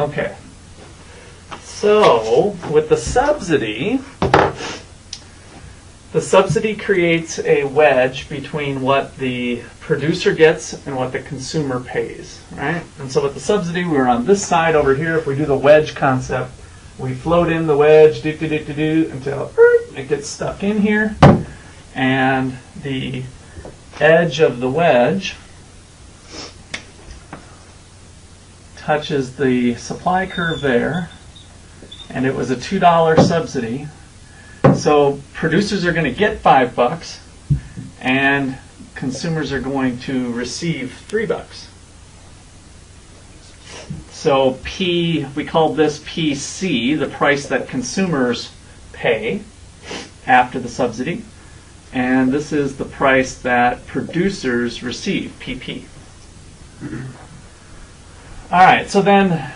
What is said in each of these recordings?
Okay. So, with the subsidy creates a wedge between what the producer gets and what the consumer pays, right? And so with the subsidy, we're on this side over here. If we do the wedge concept, we float in the wedge, until it gets stuck in here. And the edge of the wedge touches the supply curve there. And it was a $2 subsidy. So producers are going to get $5 and consumers are going to receive $3. So P, we call this PC, the price that consumers pay after the subsidy. And this is the price that producers receive, PP. All right, so then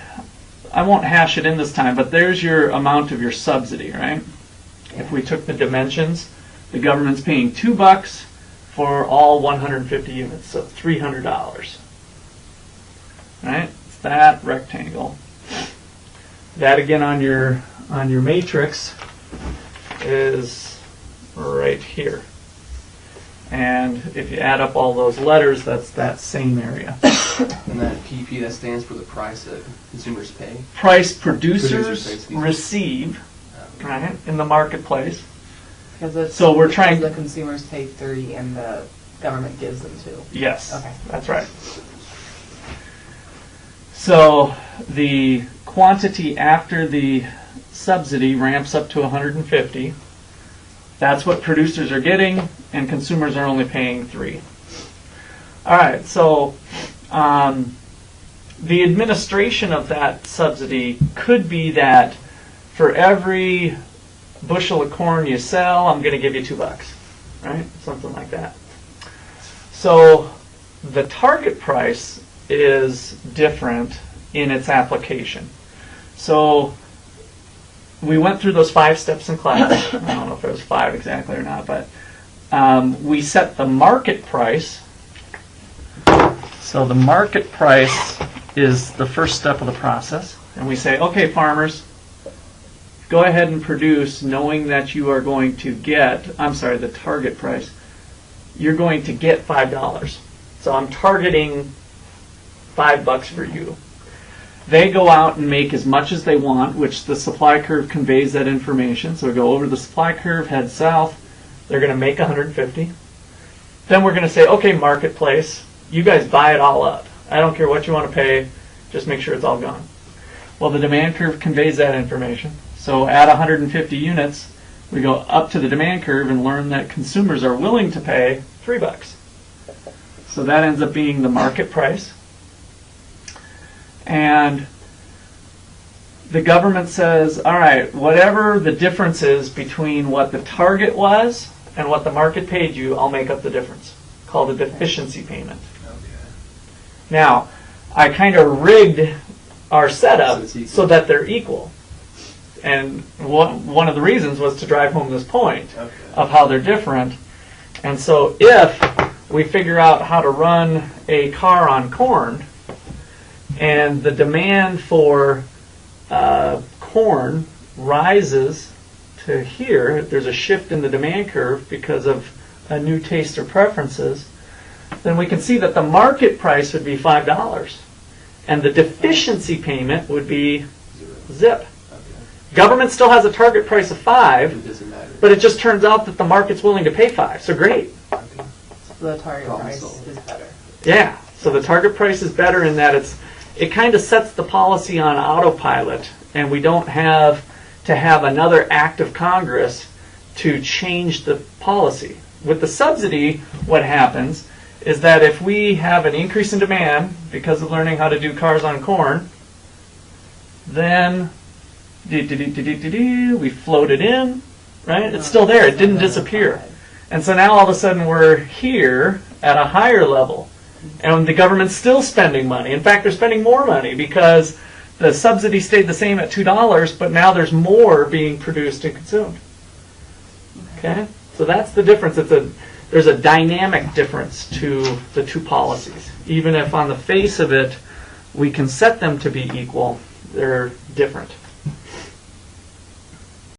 I won't hash it in this time, but there's your amount of your subsidy, right? If we took the dimensions, the government's paying $2 for all 150 units, so $300. Right? It's that rectangle. That again on your matrix is right here. And if you add up all those letters, that's that same area. And that PP, that stands for the price that consumers pay? Price producers receive, right, in the marketplace. So we're trying. The consumers pay 30 and the government gives them 2. Yes. Okay. That's right. So the quantity after the subsidy ramps up to 150. That's what producers are getting, and consumers are only paying 3. All right. So the administration of that subsidy could be that for every bushel of corn you sell, I'm going to give you $2, right? Something like that. So the target price is different in its application. So we went through those 5 steps in class. I don't know if it was 5 exactly or not, but we set the market price. So the market price is the first step of the process. And we say, okay, farmers, go ahead and produce knowing that you are going to get, the target price, you're going to get $5. So I'm targeting $5 for you. They go out and make as much as they want, which the supply curve conveys that information. So we go over the supply curve, head south. They're going to make 150. Then we're going to say, okay, marketplace, you guys buy it all up. I don't care what you want to pay. Just make sure it's all gone. Well, the demand curve conveys that information. So at 150 units, we go up to the demand curve and learn that consumers are willing to pay $3. So that ends up being the market price. And the government says, all right, whatever the difference is between what the target was and what the market paid you, I'll make up the difference, called a deficiency payment. Okay. Now, I kind of rigged our setup so that they're equal. And one of the reasons was to drive home this point of how they're different. And so if we figure out how to run a car on corn, and the demand for corn rises to here, there's a shift in the demand curve because of a new taste or preferences, then we can see that the market price would be $5. And the deficiency payment would be zip. Government still has a target price of $5, but it just turns out that the market's willing to pay $5. So great. So the target price is better. Yeah. So the target price is better in that it kind of sets the policy on autopilot, and we don't have to have another act of Congress to change the policy. With the subsidy, what happens is that if we have an increase in demand because of learning how to do cars on corn, then we float it in, right? It's still there. It didn't disappear. And so now all of a sudden we're here at a higher level. And the government's still spending money. In fact, they're spending more money because the subsidy stayed the same at $2, but now there's more being produced and consumed. Okay? So that's the difference. There's a dynamic difference to the two policies. Even if on the face of it, we can set them to be equal, they're different.